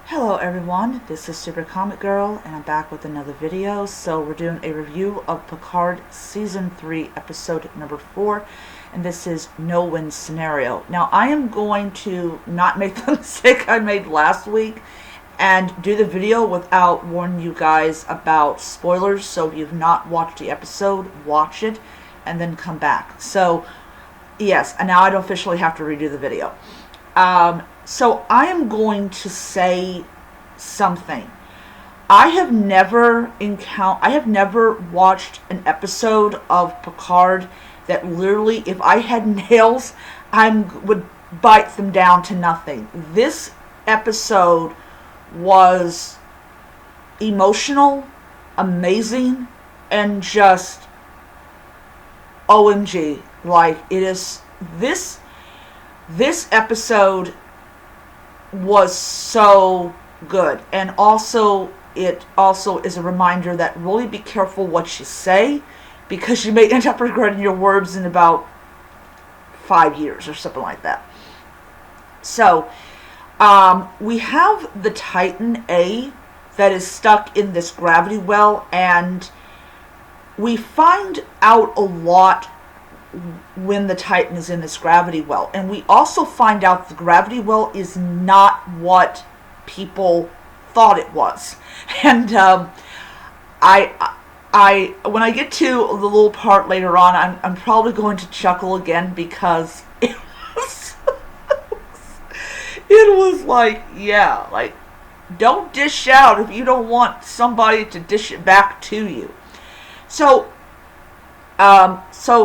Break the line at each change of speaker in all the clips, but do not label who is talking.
Hello everyone, this is Super Comic Girl and I'm back with another video. So we're doing a review of Picard Season 3 episode number 4 and this is No Win Scenario. Now I am going to not make the mistake I made last week and do the video without warning you guys about spoilers. So if you've not watched the episode, watch it and then come back. So yes, and now I don't officially have to redo the video. So I am going to say something. I have never watched an episode of Picard that literally, if I had nails, I would bite them down to nothing. This episode was emotional, amazing, and just OMG. Like, it is, this episode was so good. And also, it also is a reminder that really be careful what you say, because you may end up regretting your words in about 5 years or something like that. So, we have the Titan A that is stuck in this gravity well, and we find out a lot when the Titan is in this gravity well. And we also find out the gravity well is not what people thought it was. And I when I get to the little part later on, I'm probably going to chuckle again, because it was like, yeah, like, don't dish out if you don't want somebody to dish it back to you. So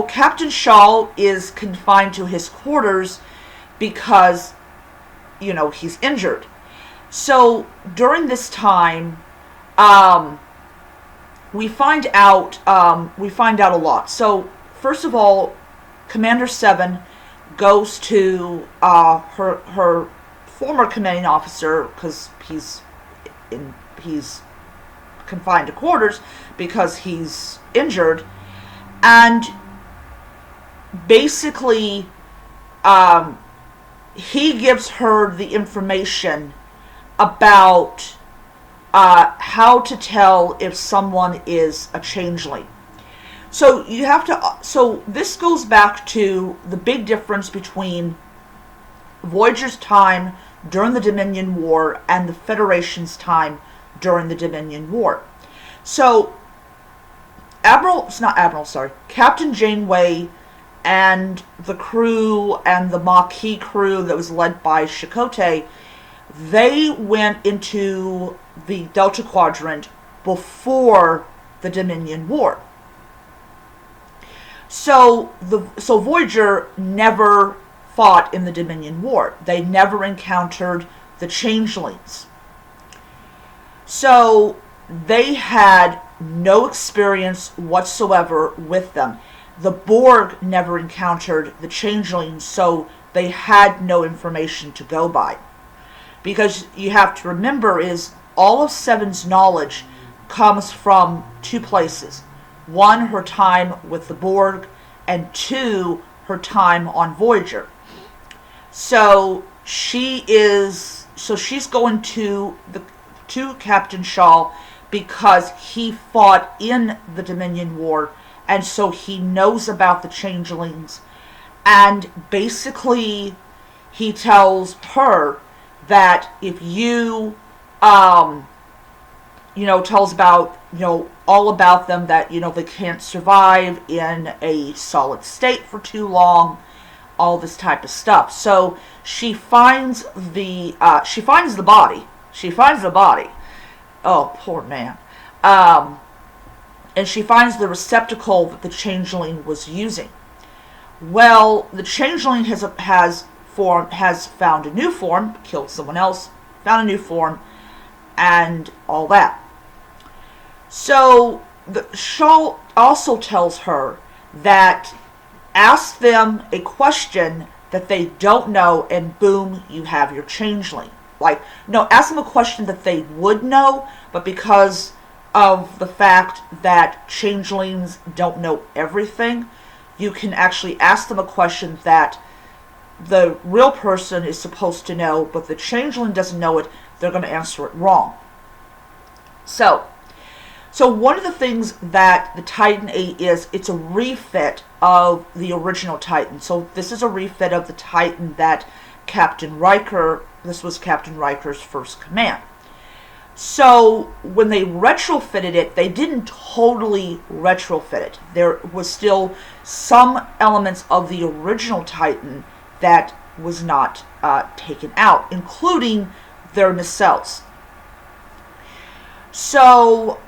Captain Shaw is confined to his quarters because, he's injured. So during this time, we find out a lot. So first of all, Commander 7 goes to her former commanding officer, because he's confined to quarters because he's injured. And basically, he gives her the information about how to tell if someone is a changeling. So so this goes back to the big difference between Voyager's time during the Dominion War and the Federation's time during the Dominion War. So Captain Janeway and the crew and the Maquis crew that was led by Chakotay, they went into the Delta Quadrant before the Dominion War. So Voyager never fought in the Dominion War. They never encountered the changelings. So they had no experience whatsoever with them. The Borg never encountered the changelings, so they had no information to go by. Because you have to remember is all of Seven's knowledge comes from two places. One, her time with the Borg, and two, her time on Voyager. So she's going to Captain Shaw because he fought in the Dominion War, and so he knows about the changelings. And basically, he tells her that if you, tells about, all about them, that, they can't survive in a solid state for too long, all this type of stuff. So she finds the body. Oh, poor man. And she finds the receptacle that the changeling was using. Well, the changeling has found a new form, killed someone else, found a new form, and all that. So Shaw also tells her that ask them a question that they don't know, and boom, you have your changeling. Ask them a question that they would know, but because of the fact that changelings don't know everything, you can actually ask them a question that the real person is supposed to know, but the changeling doesn't know it, they're going to answer it wrong. So one of the things that the Titan 8 is, it's a refit of the original Titan. So this is a refit of the Titan that this was Captain Riker's first command. So when they retrofitted it, they didn't totally retrofit it. There was still some elements of the original Titan that was not taken out, including their nacelles. So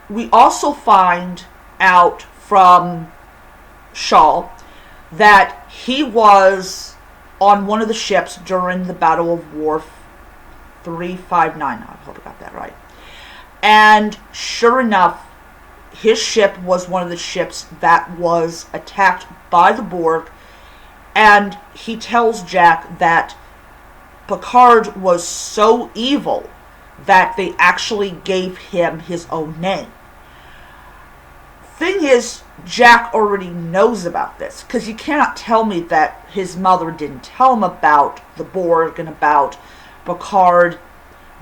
we also find out from Shaw that he was on one of the ships during the Battle of Wharf 359. I hope I got that right. And sure enough, his ship was one of the ships that was attacked by the Borg. And he tells Jack that Picard was so evil that they actually gave him his own name. Thing is, Jack already knows about this, because you cannot tell me that his mother didn't tell him about the Borg and about Picard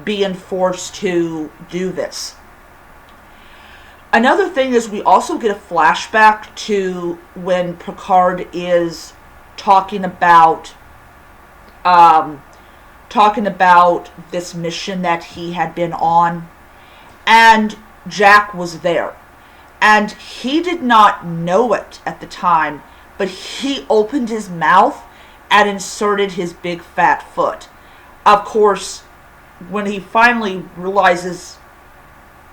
being forced to do this. Another thing is, we also get a flashback to when Picard is talking about this mission that he had been on, and Jack was there. And he did not know it at the time, but he opened his mouth and inserted his big fat foot. Of course, when he finally realizes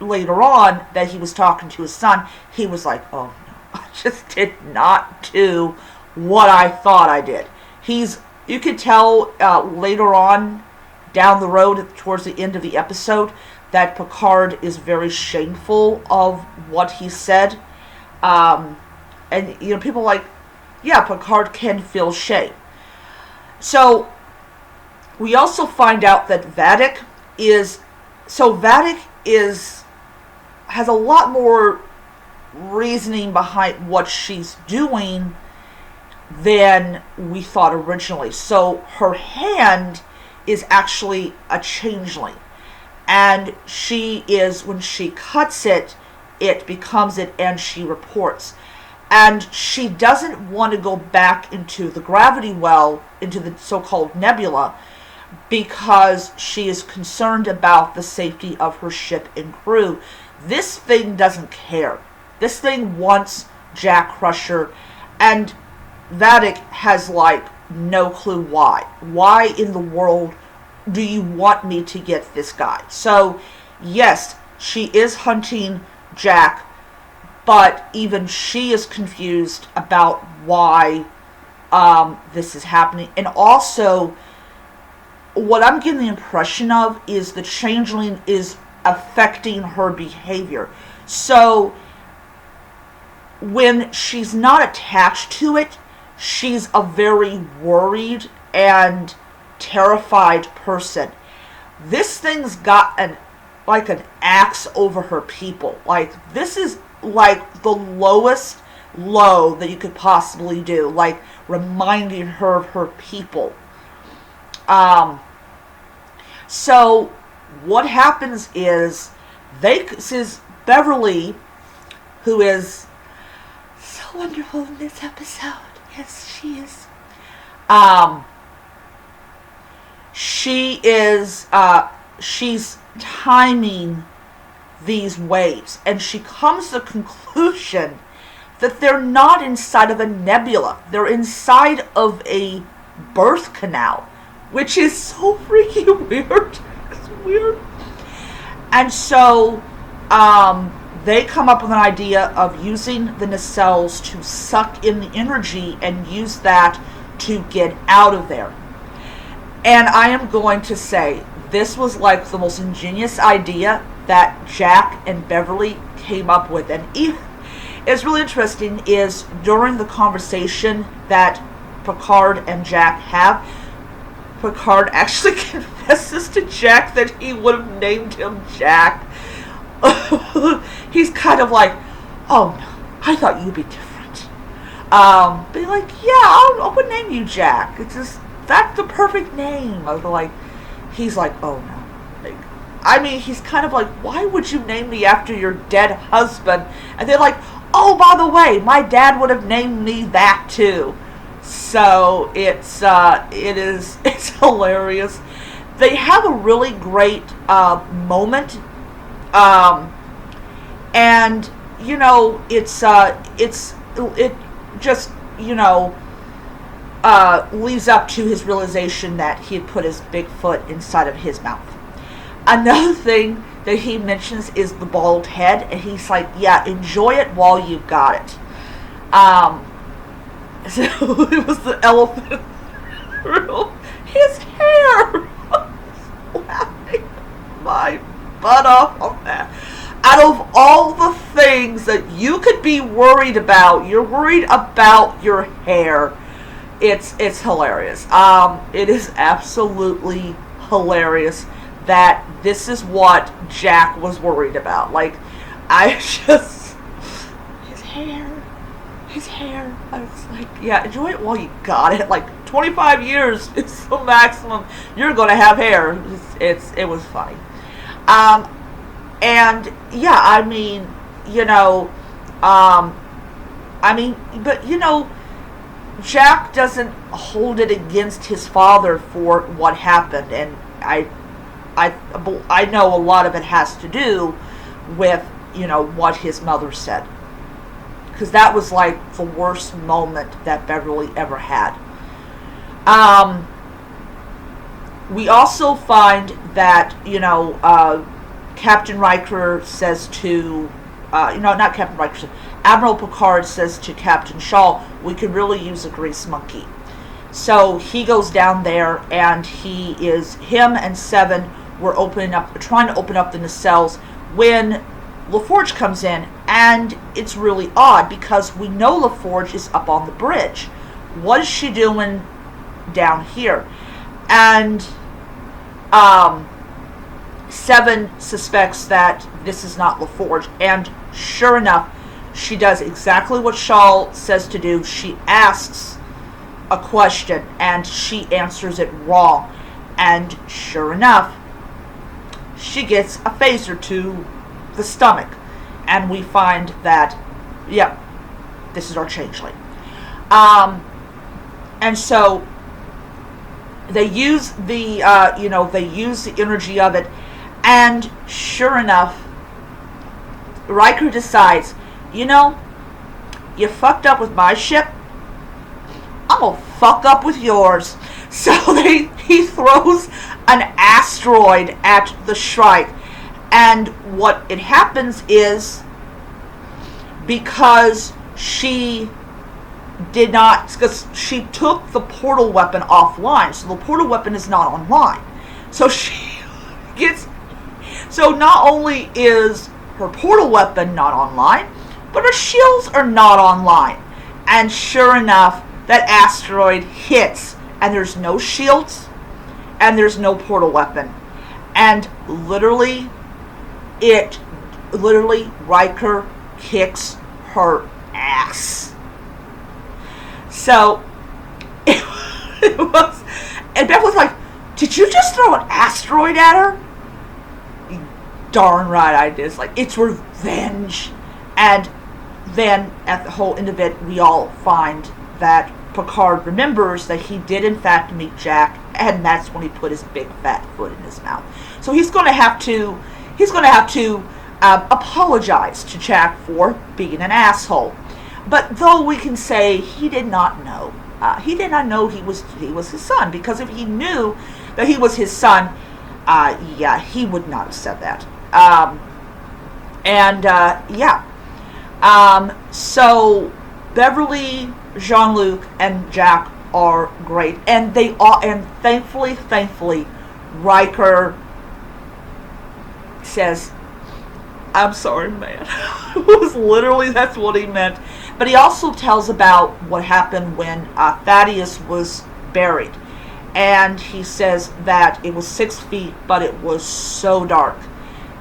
later on that he was talking to his son, he was like, oh no, I just did not do what I thought I did. You could tell later on down the road towards the end of the episode that Picard is very shameful of what he said. And people are like, yeah, Picard can feel shame. So we also find out that Vadic has a lot more reasoning behind what she's doing than we thought originally. So her hand is actually a changeling. And when she cuts it, it becomes it, and she reports. And she doesn't want to go back into the gravity well, into the so-called nebula, because she is concerned about the safety of her ship and crew. This thing doesn't care. This thing wants Jack Crusher, and Vadic has no clue why. Why in the world do you want me to get this guy? So, yes, she is hunting Jack, but even she is confused about why this is happening. And also, what I'm getting the impression of is the changeling is affecting her behavior. So, when she's not attached to it, she's a very worried and terrified person. This thing's got an axe over her people. This is the lowest low that you could possibly do, reminding her of her people. So what happens is Beverly, who is so wonderful in this episode. Yes, she is. She's timing these waves, and she comes to the conclusion that they're not inside of a nebula. They're inside of a birth canal, which is so freaking weird. It's weird. And so they come up with an idea of using the nacelles to suck in the energy and use that to get out of there. And I am going to say, this was the most ingenious idea that Jack and Beverly came up with. And it's really interesting is during the conversation that Picard and Jack have, Picard actually confesses to Jack that he would have named him Jack. He's kind of like, oh no, I thought you'd be different. Be like, yeah, I would name you Jack. It's just, that's the perfect name. I was like, he's like, oh no. Like, I mean, he's kind of like, why would you name me after your dead husband? And they're like, oh, by the way, my dad would have named me that too. So it's it's hilarious. They have a really great moment, and you know, it just, you know, leads up to his realization that he had put his big foot inside of his mouth. Another thing that he mentions is the bald head, and he's like, yeah, enjoy it while you got it. So it was the elephant. His hair. Laughing my butt off on that. Out of all the things that you could be worried about, you're worried about your hair. It's hilarious. It is absolutely hilarious that this is what Jack was worried about. Like, I just, his hair. I was like, yeah, enjoy it while you got it. Like, 25 years is the maximum you're gonna have hair. It was funny. And yeah, I mean, you know, but you know, Jack doesn't hold it against his father for what happened, and I know a lot of it has to do with, you know, what his mother said, because that was like the worst moment that Beverly ever had. We also find that, you know, Captain Riker says to, not Captain Riker, Admiral Picard says to Captain Shaw, we could really use a grease monkey. So he goes down there, and him and Seven were trying to open up the nacelles when LaForge comes in, and it's really odd because we know LaForge is up on the bridge. What is she doing down here? And Seven suspects that this is not LaForge, and sure enough, she does exactly what Shaw says to do. She asks a question, and she answers it wrong, and sure enough, she gets a phaser to the stomach, and we find that, yep, this is our changeling. And so they use the energy of it, and sure enough, Riker decides, you know, you fucked up with my ship, I'm gonna fuck up with yours. So he throws an asteroid at the Shrike, and what it happens is, because she took the portal weapon offline, so the portal weapon is not online. So so not only is her portal weapon not online, but her shields are not online. And sure enough, that asteroid hits, and there's no shields, and there's no portal weapon. And literally, Riker kicks her ass. So, it was, and Beth was like, did you just throw an asteroid at her? Darn right I did. It's like, it's revenge. And then, at the whole end of it, we all find that Picard remembers that he did in fact meet Jack, and that's when he put his big fat foot in his mouth. So he's going to have to apologize to Jack for being an asshole. But though we can say he did not know, he was his son, because if he knew that he was his son, he would not have said that. So Beverly, Jean-Luc, and Jack are great, and thankfully, Riker says, I'm sorry, man. It was literally, that's what he meant. But he also tells about what happened when Thaddeus was buried. And he says that it was 6 feet, but it was so dark.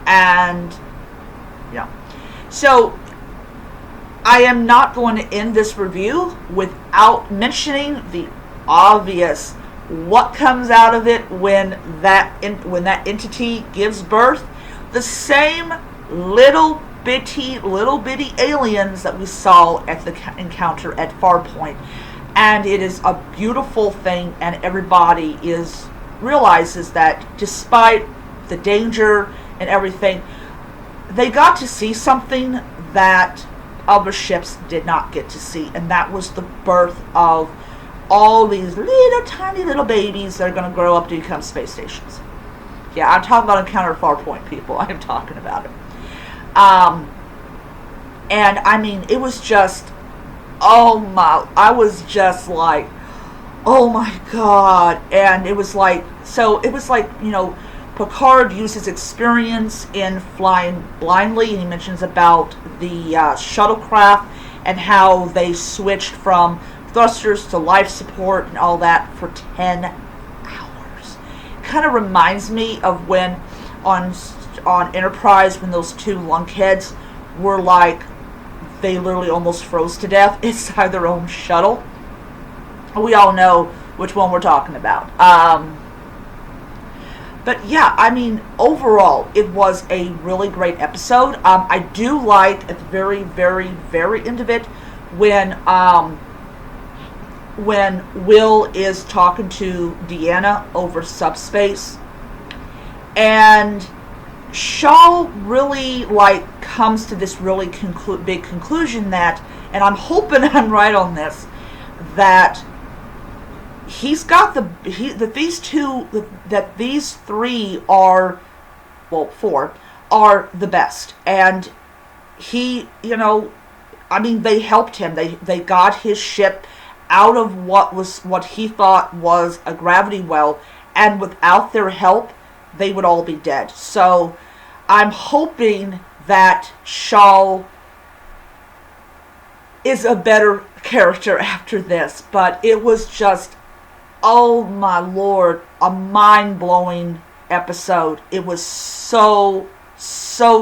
And, yeah. So, I am not going to end this review without mentioning the obvious. What comes out of it when that entity gives birth? The same little bitty aliens that we saw at the encounter at Farpoint. And it is a beautiful thing, and everybody realizes that despite the danger and everything, they got to see something that other ships did not get to see, and that was the birth of all these little tiny little babies that are going to grow up to become space stations. Yeah, I'm talking about Encounter at Farpoint, people. I'm talking about it. And I mean, it was just, I was just like, oh my god. And it was like, Picard uses experience in flying blindly, and he mentions about the shuttlecraft and how they switched from thrusters to life support and all that for 10 hours. Kind of reminds me of when on Enterprise, when those two lunkheads were like, they literally almost froze to death inside their own shuttle. We all know which one we're talking about. But yeah, I mean, overall, it was a really great episode. I do like at the very, very, very end of it when Will is talking to Deanna over subspace, and Shaw really comes to this really big conclusion that, and I'm hoping I'm right on this, that he's got these three are, well, four are the best, and he, I mean, they helped him. They got his ship out of what he thought was a gravity well, and without their help, they would all be dead. So I'm hoping that Shaw is a better character after this, but it was just, oh my lord, a mind-blowing episode. It was so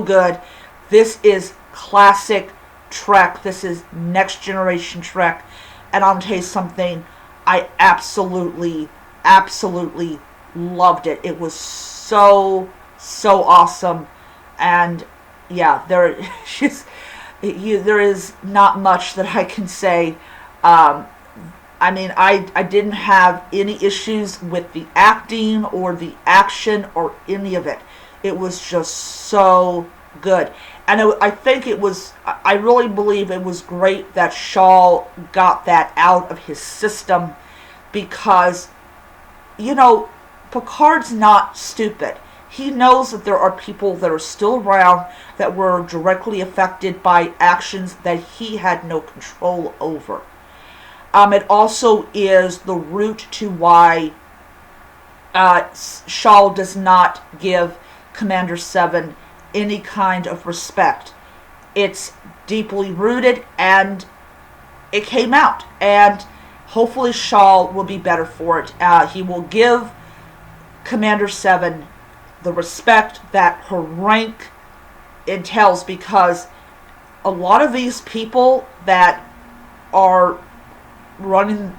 good. This is classic Trek. This is next generation Trek. And I'm going to tell you something, I absolutely loved it. It was so awesome. And yeah, there is not much that I can say. I mean, I didn't have any issues with the acting or the action or any of it. It was just so good. And I really believe it was great that Shaw got that out of his system, because, Picard's not stupid. He knows that there are people that are still around that were directly affected by actions that he had no control over. It also is the root to why Shaw does not give Commander 7 any kind of respect. It's deeply rooted, and it came out. And hopefully Shaw will be better for it. He will give Commander 7 the respect that her rank entails, because a lot of these people that are running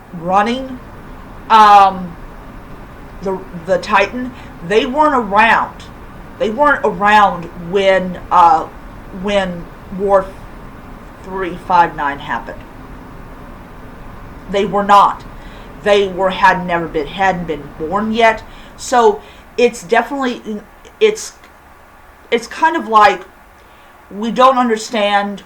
the Titan, they weren't around. They weren't around when War 359 happened. They were not. They hadn't been born yet. So it's definitely, it's kind of like, we don't understand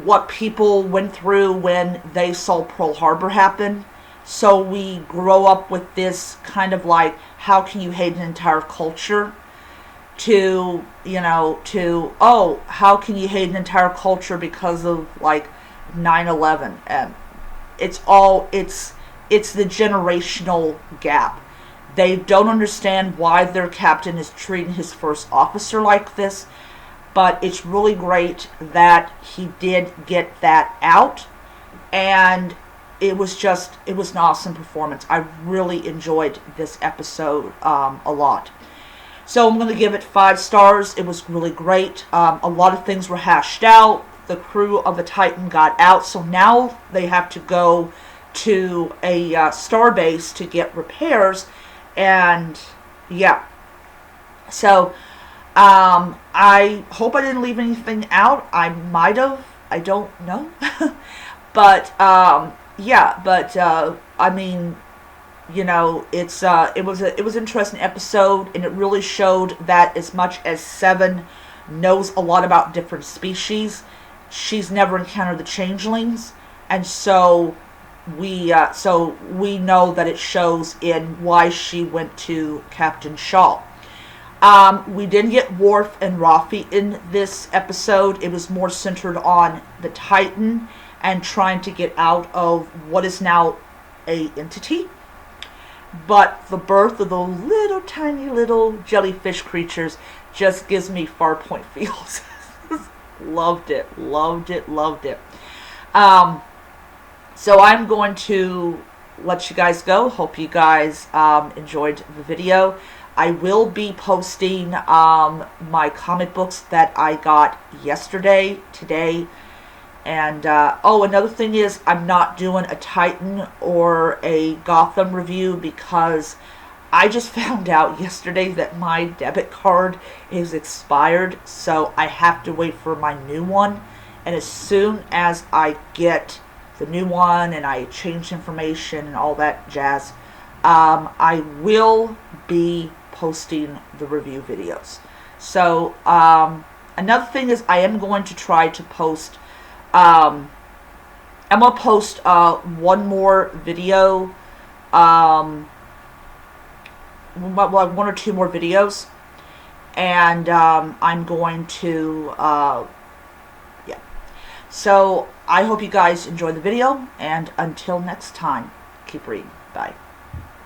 what people went through when they saw Pearl Harbor happen. So we grow up with this kind of like, how can you hate an entire culture? To how can you hate an entire culture because of like 9/11? And it's the generational gap. They don't understand why their captain is treating his first officer like this, but it's really great that he did get that out, and it was an awesome performance. I really enjoyed this episode a lot. So I'm going to give it 5 stars. It was really great. A lot of things were hashed out. the crew of the Titan got out, so now they have to go to a starbase to get repairs, and yeah. So I hope I didn't leave anything out. I might have. I don't know. But yeah. But I mean, you know, it was an interesting episode, and it really showed that as much as Seven knows a lot about different species, she's never encountered the changelings, and so we know that it shows in why she went to Captain Shaw. We didn't get Worf and Rafi in this episode. It was more centered on the Titan and trying to get out of what is now a entity. But the birth of the little tiny little jellyfish creatures just gives me Farpoint feels. Loved it. So I'm going to let you guys go. Hope you guys enjoyed the video. I will be posting my comic books that I got yesterday, today. And, oh, another thing is I'm not doing a Titan or a Gotham review because I just found out yesterday that my debit card is expired. So I have to wait for my new one. And as soon as I get the new one and I change information and all that jazz, I will be posting the review videos. So another thing is I am going to try to post I'm going to post one more video, one or two more videos, and I'm going to yeah. So I hope you guys enjoy the video, and until next time, keep reading. Bye.